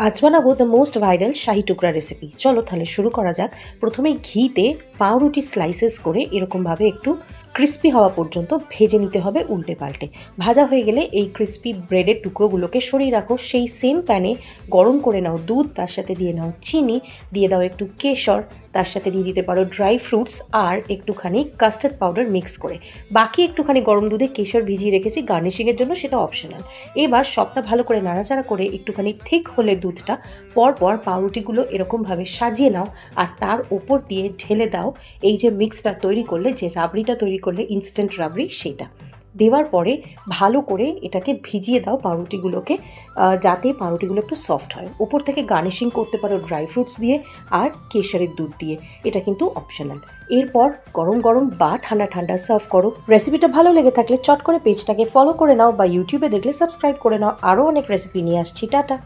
আজ বানাবো the most viral শাহি টুকরা রেসিপি। চলো তাহলে শুরু করা যাক। প্রথমে ঘিতে পাউরুটি স্লাইসেস করে এরকমভাবে একটু ক্রিস্পি হওয়া পর্যন্ত ভেজে নিতে হবে উল্টে পাল্টে। ভাজা হয়ে গেলে এই ক্রিস্পি ব্রেডের টুকরোগুলোকে সরিয়ে রাখো। সেই সেম প্যানে গরম করে নাও দুধ, তার সাথে দিয়ে নাও চিনি, দিয়ে দাও একটু কেশর, তার সাথে দিয়ে দিতে পারো ড্রাই ফ্রুটস আর একটুখানি কাস্টার্ড পাউডার মিক্স করে। বাকি একটুখানি গরম দুধে কেশর ভিজিয়ে রেখেছি গার্নিশিংয়ের জন্য, সেটা অপশনাল। এবার সবটা ভালো করে নাড়াচাড়া করে একটুখানি থিক হলে দুধটা পরপর পাউরুটিগুলো এরকমভাবে সাজিয়ে নাও আর তার ওপর দিয়ে ঢেলে দাও এই যে মিক্সটা তৈরি করলে, যে রাবড়িটা তৈরি করলে ইনস্ট্যান্ট রাবড়ি, সেটা দেওয়ার পরে ভালো করে এটাকে ভিজিয়ে দাও পাউরুটিগুলোকে, যাতে পাউরুটিগুলো একটু সফট হয়। ওপর থেকে গার্নিশিং করতে পারো ড্রাই ফ্রুটস দিয়ে আর কেশরের দুধ দিয়ে, এটা কিন্তু অপশনাল। এরপর গরম গরম বা ঠান্ডা ঠান্ডা সার্ভ করো। রেসিপিটা ভালো লেগে থাকলে চট করে পেজটাকে ফলো করে নাও বা ইউটিউবে দেখলে সাবস্ক্রাইব করে নাও। আরও অনেক রেসিপি নিয়ে আসছি। টাটা।